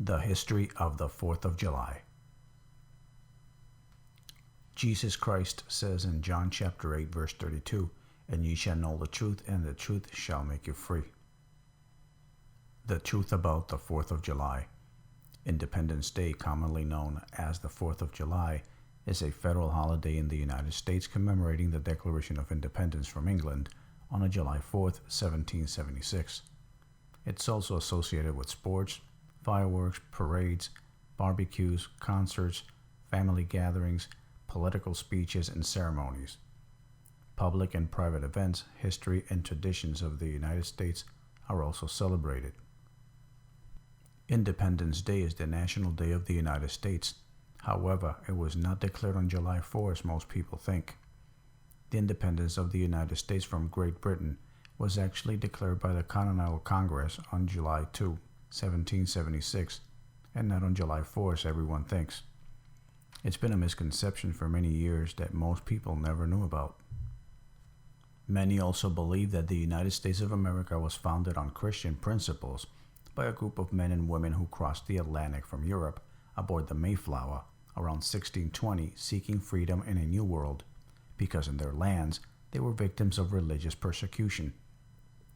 The history of the 4th of July. Jesus Christ says in John chapter 8 verse 32, "And ye shall know the truth, and the truth shall make you free." The truth about the 4th of July. Independence Day, commonly known as the 4th of July, is a federal holiday in the United States commemorating the Declaration of Independence from England on July 4th, 1776. It's also associated with sports, fireworks, parades, barbecues, concerts, family gatherings, political speeches, and ceremonies. Public and private events, history, and traditions of the United States are also celebrated. Independence Day is the national day of the United States. However, it was not declared on July 4 as most people think. The independence of the United States from Great Britain was actually declared by the Continental Congress on July 2, 1776, and not on July 4 as everyone thinks. It's been a misconception for many years that most people never knew about. Many also believe that the United States of America was founded on Christian principles by a group of men and women who crossed the Atlantic from Europe aboard the Mayflower around 1620, seeking freedom in a new world, because in their lands they were victims of religious persecution.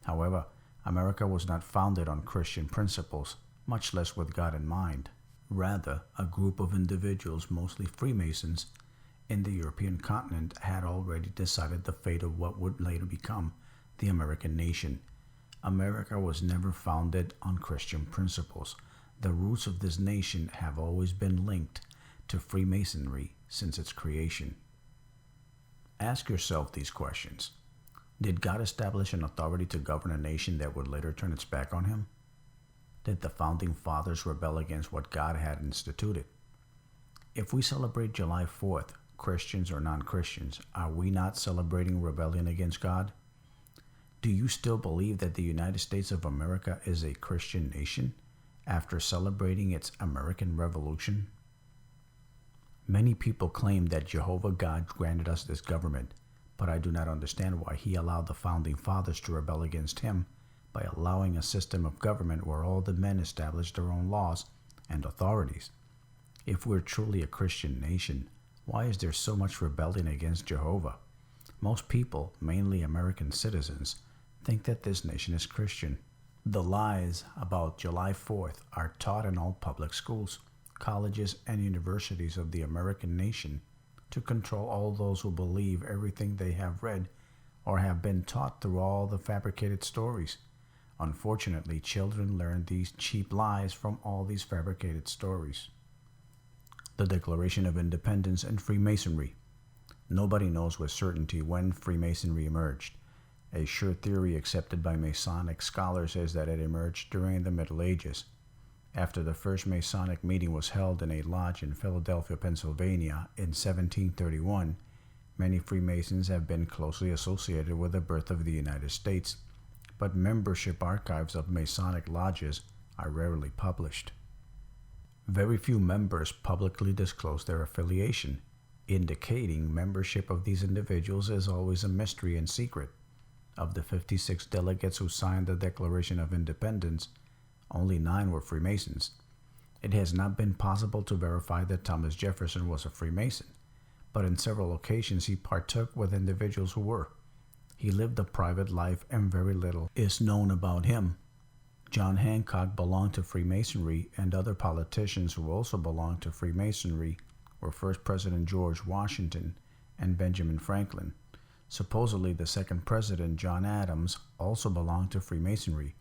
However, America was not founded on Christian principles, much less with God in mind. Rather, a group of individuals, mostly Freemasons, in the European continent had already decided the fate of what would later become the American nation. America was never founded on Christian principles. The roots of this nation have always been linked to Freemasonry since its creation. Ask yourself these questions. Did God establish an authority to govern a nation that would later turn its back on him? Did the founding fathers rebel against what God had instituted? If we celebrate July 4th, Christians or non-Christians, are we not celebrating rebellion against God? Do you still believe that the United States of America is a Christian nation after celebrating its American Revolution? Many people claim that Jehovah God granted us this government, but I do not understand why he allowed the founding fathers to rebel against him by allowing a system of government where all the men established their own laws and authorities. If we're truly a Christian nation, why is there so much rebellion against Jehovah? Most people, mainly American citizens, think that this nation is Christian. The lies about July 4th are taught in all public schools, colleges, and universities of the American nation to control all those who believe everything they have read or have been taught through all the fabricated stories. Unfortunately, children learn these cheap lies from all these fabricated stories. The Declaration of Independence and Freemasonry. Nobody knows with certainty when Freemasonry emerged. A sure theory accepted by Masonic scholars is that it emerged during the Middle Ages. After the first Masonic meeting was held in a lodge in Philadelphia, Pennsylvania in 1731, many Freemasons have been closely associated with the birth of the United States, but membership archives of Masonic lodges are rarely published. Very few members publicly disclose their affiliation, indicating membership of these individuals is always a mystery and secret. Of the 56 delegates who signed the Declaration of Independence, only 9 were Freemasons. It has not been possible to verify that Thomas Jefferson was a Freemason, but in several occasions he partook with individuals who were. He lived a private life and very little is known about him. John Hancock belonged to Freemasonry, and other politicians who also belonged to Freemasonry were First President George Washington and Benjamin Franklin. Supposedly, the second president, John Adams, also belonged to Freemasonry.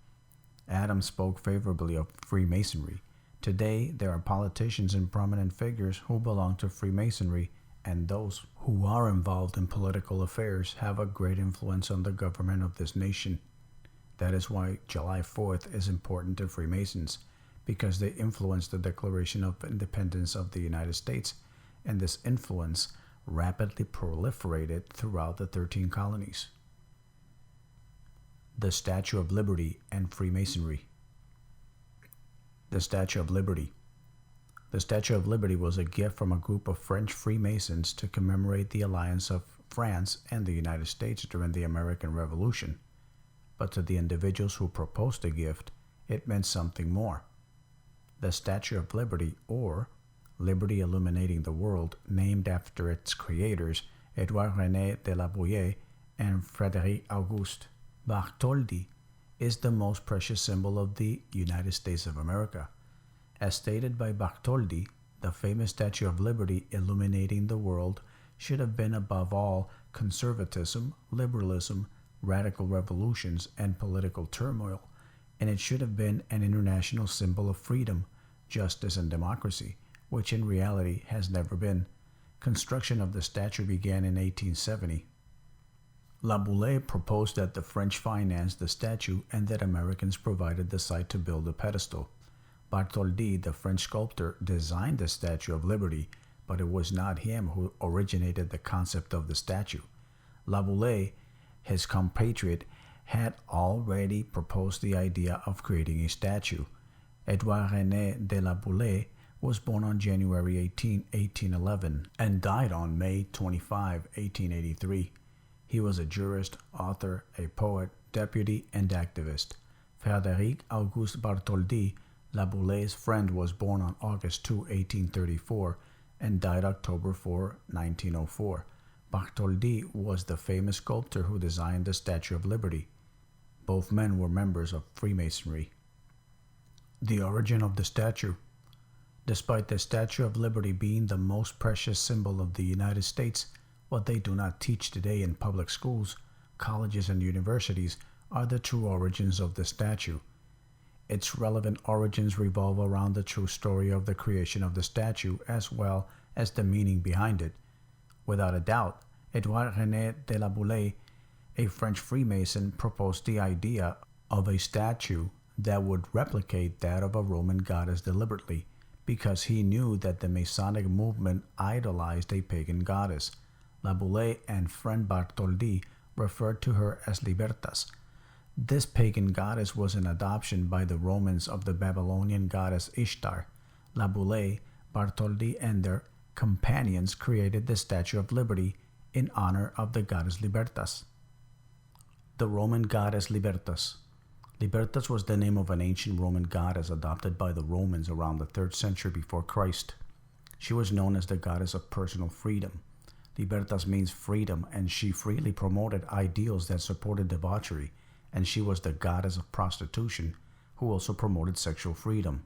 Adams spoke favorably of Freemasonry. Today, there are politicians and prominent figures who belong to Freemasonry, and those who are involved in political affairs have a great influence on the government of this nation. That is why July 4th is important to Freemasons, because they influence the Declaration of Independence of the United States, and this influence rapidly proliferated throughout the 13 colonies. The Statue of Liberty and Freemasonry. The Statue of Liberty. The Statue of Liberty was a gift from a group of French Freemasons to commemorate the alliance of France and the United States during the American Revolution. But to the individuals who proposed the gift, it meant something more. The Statue of Liberty, or Liberty Illuminating the World, named after its creators, Edouard René de la Bruyère and Frédéric Auguste Bartholdi, is the most precious symbol of the United States of America. As stated by Bartholdi, the famous Statue of Liberty illuminating the world should have been above all conservatism, liberalism, radical revolutions, and political turmoil, and it should have been an international symbol of freedom, justice, and democracy, which in reality has never been. Construction of the statue began in 1870. La Boulaye proposed that the French finance the statue and that Americans provided the site to build a pedestal. Bartholdi, the French sculptor, designed the Statue of Liberty, but it was not him who originated the concept of the statue. La Boulaye, his compatriot, had already proposed the idea of creating a statue. Edouard René de la Boulaye was born on January 18, 1811, and died on May 25, 1883. He was a jurist, author, a poet, deputy, and activist. Frédéric Auguste Bartholdi, La Boulaye's friend, was born on August 2, 1834, and died October 4, 1904. Bartholdi was the famous sculptor who designed the Statue of Liberty. Both men were members of Freemasonry. The origin of the statue. Despite the Statue of Liberty being the most precious symbol of the United States, what they do not teach today in public schools, colleges, and universities are the true origins of the statue. Its relevant origins revolve around the true story of the creation of the statue as well as the meaning behind it. Without a doubt, Edouard René de la Boulaye, a French Freemason, proposed the idea of a statue that would replicate that of a Roman goddess deliberately, because he knew that the Masonic movement idolized a pagan goddess. La Boulaye and friend Bartholdi referred to her as Libertas. This pagan goddess was an adoption by the Romans of the Babylonian goddess Ishtar. La Boulaye, Bartholdi, and their companions created the Statue of Liberty in honor of the goddess Libertas. The Roman goddess Libertas. Libertas was the name of an ancient Roman goddess adopted by the Romans around the 3rd century before Christ. She was known as the goddess of personal freedom. Libertas means freedom, and she freely promoted ideals that supported debauchery, and she was the goddess of prostitution, who also promoted sexual freedom.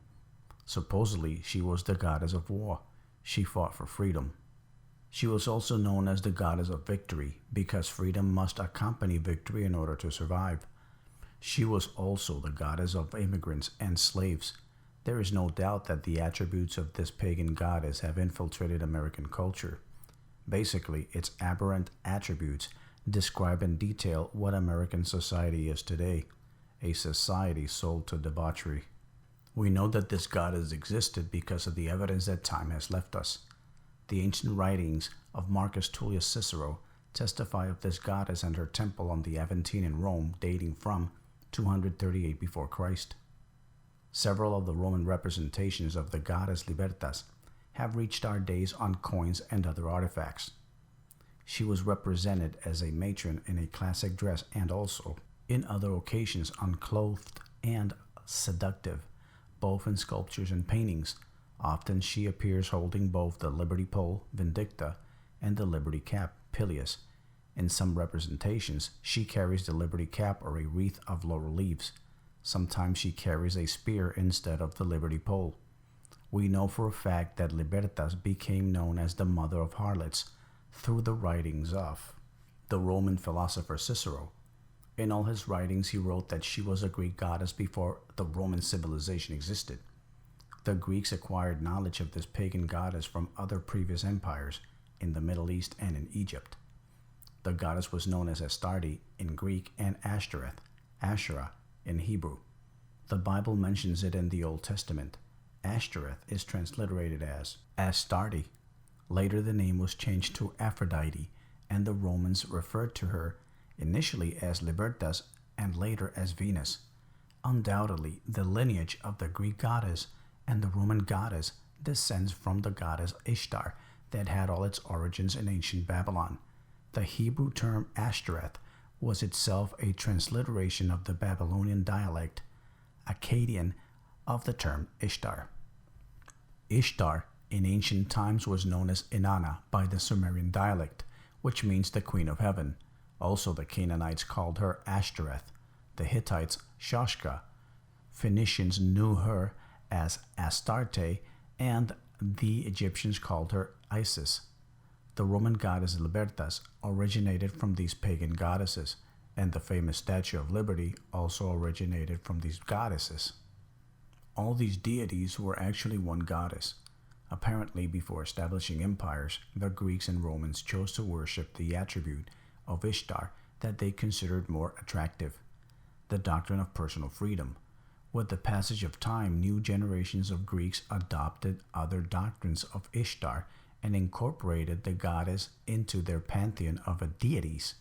Supposedly, she was the goddess of war. She fought for freedom. She was also known as the goddess of victory, because freedom must accompany victory in order to survive. She was also the goddess of immigrants and slaves. There is no doubt that the attributes of this pagan goddess have infiltrated American culture. Basically, its aberrant attributes describe in detail what American society is today, a society sold to debauchery. We know that this goddess existed because of the evidence that time has left us. The ancient writings of Marcus Tullius Cicero testify of this goddess and her temple on the Aventine in Rome, dating from 238 before Christ. Several of the Roman representations of the goddess Libertas have reached our days on coins and other artifacts. She was represented as a matron in a classic dress and also, in other occasions, unclothed and seductive, both in sculptures and paintings. Often she appears holding both the Liberty Pole, Vindicta, and the Liberty Cap, Peleus. In some representations, she carries the Liberty Cap or a wreath of laurel leaves. Sometimes she carries a spear instead of the Liberty Pole. We know for a fact that Libertas became known as the mother of harlots through the writings of the Roman philosopher Cicero. In all his writings, he wrote that she was a Greek goddess before the Roman civilization existed. The Greeks acquired knowledge of this pagan goddess from other previous empires in the Middle East and in Egypt. The goddess was known as Astarte in Greek and Ashtoreth, Asherah, in Hebrew. The Bible mentions it in the Old Testament. Ashtoreth is transliterated as Astarte. Later the name was changed to Aphrodite, and the Romans referred to her initially as Libertas and later as Venus. Undoubtedly, the lineage of the Greek goddess and the Roman goddess descends from the goddess Ishtar that had all its origins in ancient Babylon. The Hebrew term Ashtoreth was itself a transliteration of the Babylonian dialect, Akkadian, of the term Ishtar. Ishtar in ancient times was known as Inanna by the Sumerian dialect, which means the Queen of Heaven. Also, the Canaanites called her Ashtoreth, the Hittites Shashka, Phoenicians knew her as Astarte, and the Egyptians called her Isis. The Roman goddess Libertas originated from these pagan goddesses, and the famous Statue of Liberty also originated from these goddesses. All these deities were actually one goddess. Apparently, before establishing empires, the Greeks and Romans chose to worship the attribute of Ishtar that they considered more attractive, the doctrine of personal freedom. With the passage of time, new generations of Greeks adopted other doctrines of Ishtar and incorporated the goddess into their pantheon of deities,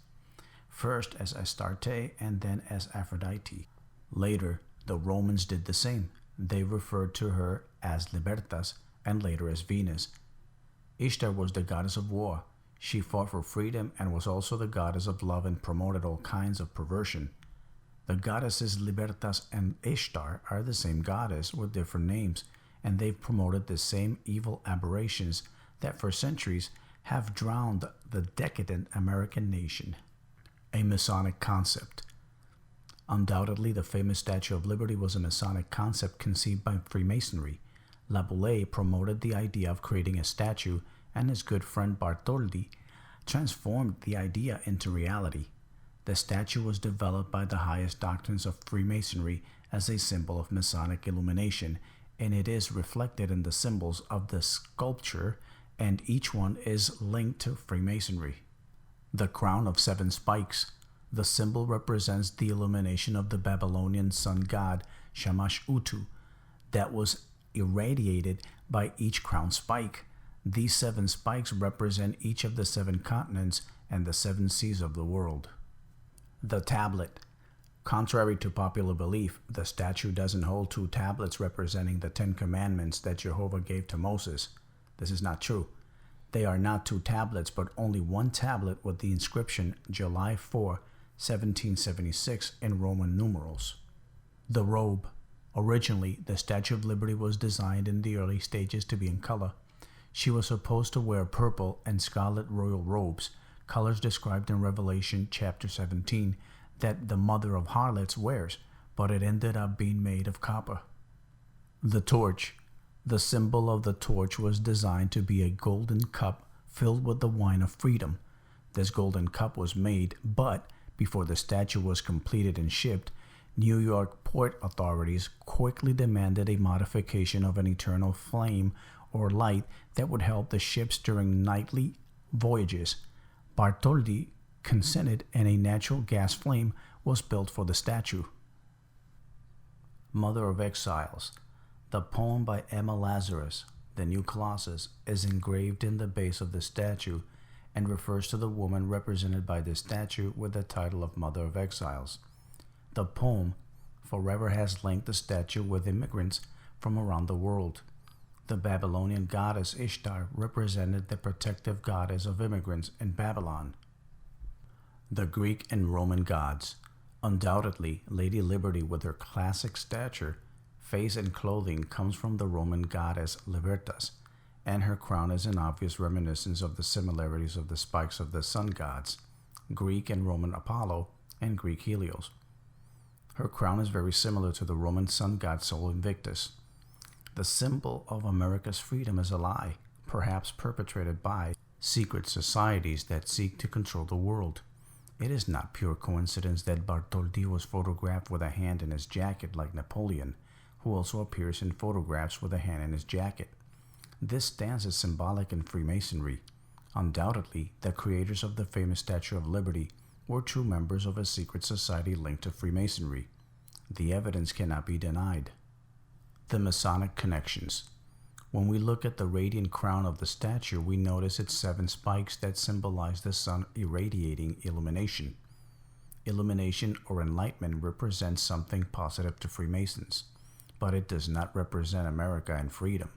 first as Astarte and then as Aphrodite. Later, the Romans did the same. They referred to her as Libertas and later as Venus. Ishtar was the goddess of war. She fought for freedom and was also the goddess of love and promoted all kinds of perversion. The goddesses Libertas and Ishtar are the same goddess with different names, and they've promoted the same evil aberrations that for centuries have drowned the decadent American nation. A Masonic Concept. Undoubtedly, the famous Statue of Liberty was a Masonic concept conceived by Freemasonry. Laboulaye promoted the idea of creating a statue, and his good friend Bartholdi transformed the idea into reality. The statue was developed by the highest doctrines of Freemasonry as a symbol of Masonic illumination, and it is reflected in the symbols of the sculpture, and each one is linked to Freemasonry. The crown of 7 spikes. The symbol represents the illumination of the Babylonian sun god Shamash Utu that was irradiated by each crown spike. These 7 spikes represent each of the 7 continents and the 7 seas of the world. The tablet. Contrary to popular belief, the statue doesn't hold 2 tablets representing the 10 commandments that Jehovah gave to Moses. This is not true. They are not 2 tablets, but only 1 tablet with the inscription July 4, 1776 in Roman numerals. The robe. Originally, the Statue of Liberty was designed in the early stages to be in color. She was supposed to wear purple and scarlet royal robes, colors described in Revelation chapter 17 that the mother of harlots wears, but it ended up being made of copper. The torch. The symbol of the torch was designed to be a golden cup filled with the wine of freedom. This golden cup was made, but before the statue was completed and shipped, New York port authorities quickly demanded a modification of an eternal flame or light that would help the ships during nightly voyages. Bartholdi consented, and a natural gas flame was built for the statue. Mother of Exiles. The poem by Emma Lazarus, The New Colossus, is engraved in the base of the statue and refers to the woman represented by the statue with the title of Mother of Exiles. The poem forever has linked the statue with immigrants from around the world. The Babylonian goddess Ishtar represented the protective goddess of immigrants in Babylon. The Greek and Roman gods. Undoubtedly, Lady Liberty, with her classic stature, face, and clothing, comes from the Roman goddess Libertas, and her crown is an obvious reminiscence of the similarities of the spikes of the sun gods, Greek and Roman Apollo, and Greek Helios. Her crown is very similar to the Roman sun god Sol Invictus. The symbol of America's freedom is a lie, perhaps perpetrated by secret societies that seek to control the world. It is not pure coincidence that Bartholdi was photographed with a hand in his jacket like Napoleon, who also appears in photographs with a hand in his jacket. This stance is symbolic in Freemasonry. Undoubtedly, the creators of the famous Statue of Liberty were true members of a secret society linked to Freemasonry. The evidence cannot be denied. The Masonic Connections. When we look at the radiant crown of the statue, we notice its 7 spikes that symbolize the sun irradiating illumination. Illumination or enlightenment represents something positive to Freemasons, but it does not represent America and freedom,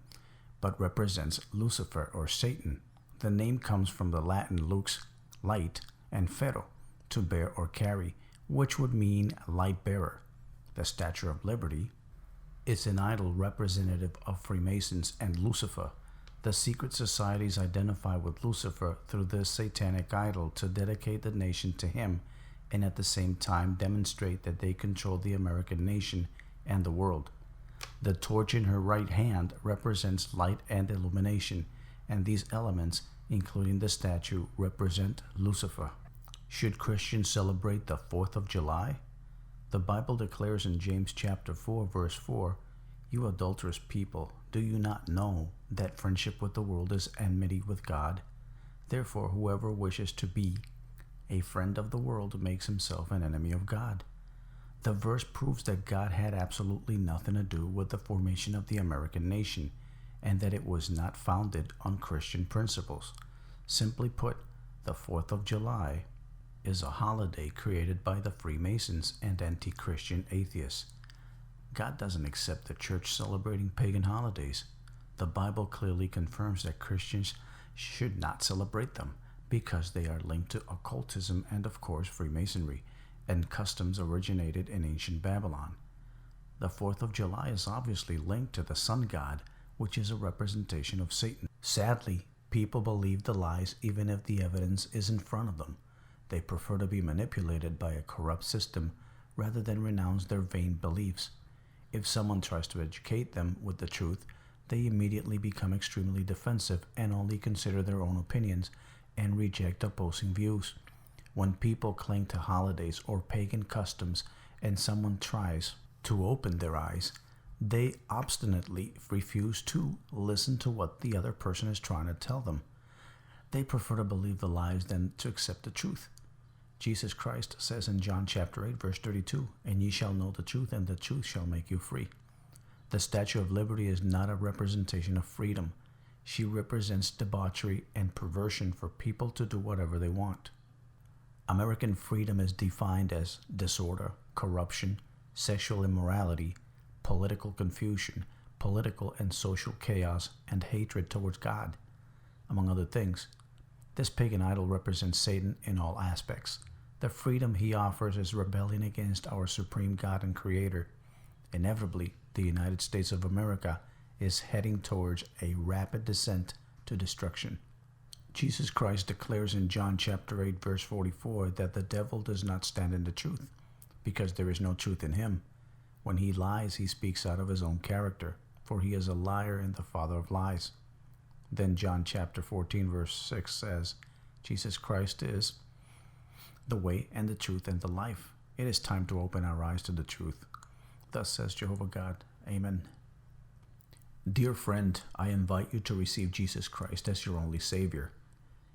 but represents Lucifer or Satan. The name comes from the Latin lux, light, and ferro, to bear or carry, which would mean light bearer. The Statue of Liberty is an idol representative of Freemasons and Lucifer. The secret societies identify with Lucifer through this satanic idol to dedicate the nation to him and at the same time demonstrate that they control the American nation and the world. The torch in her right hand represents light and illumination, and these elements, including the statue, represent Lucifer. Should Christians celebrate the 4th of July? The Bible declares in James chapter 4, verse 4, "You adulterous people, do you not know that friendship with the world is enmity with God? Therefore, whoever wishes to be a friend of the world makes himself an enemy of God." The verse proves that God had absolutely nothing to do with the formation of the American nation, and that it was not founded on Christian principles. Simply put, the 4th of July is a holiday created by the Freemasons and anti-Christian atheists. God doesn't accept the church celebrating pagan holidays. The Bible clearly confirms that Christians should not celebrate them because they are linked to occultism and, of course, Freemasonry, and customs originated in ancient Babylon. The 4th of July is obviously linked to the sun god, which is a representation of Satan. Sadly, people believe the lies even if the evidence is in front of them. They prefer to be manipulated by a corrupt system rather than renounce their vain beliefs. If someone tries to educate them with the truth, they immediately become extremely defensive and only consider their own opinions and reject opposing views. When people cling to holidays or pagan customs and someone tries to open their eyes, they obstinately refuse to listen to what the other person is trying to tell them. They prefer to believe the lies than to accept the truth. Jesus Christ says in John chapter 8, verse 32, "And ye shall know the truth, and the truth shall make you free." The Statue of Liberty is not a representation of freedom. She represents debauchery and perversion for people to do whatever they want. American freedom is defined as disorder, corruption, sexual immorality, political confusion, political and social chaos, and hatred towards God, among other things. This pagan idol represents Satan in all aspects. The freedom he offers is rebelling against our supreme God and Creator. Inevitably, the United States of America is heading towards a rapid descent to destruction. Jesus Christ declares in John chapter 8, verse 44, that the devil does not stand in the truth, because there is no truth in him. When he lies, he speaks out of his own character, for he is a liar and the father of lies. Then John chapter 14, verse 6 says, Jesus Christ is the way and the truth and the life. It is time to open our eyes to the truth. Thus says Jehovah God. Amen. Dear friend, I invite you to receive Jesus Christ as your only Savior.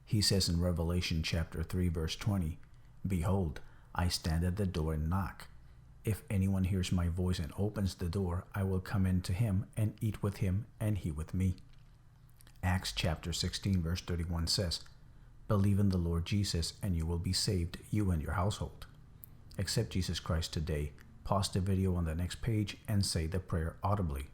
He says in Revelation chapter 3, verse 20, "Behold, I stand at the door and knock. If anyone hears my voice and opens the door, I will come in to him and eat with him and he with me." Acts chapter 16, verse 31 says, "Believe in the Lord Jesus and you will be saved, you and your household." Accept Jesus Christ today. Pause the video on the next page and say the prayer audibly.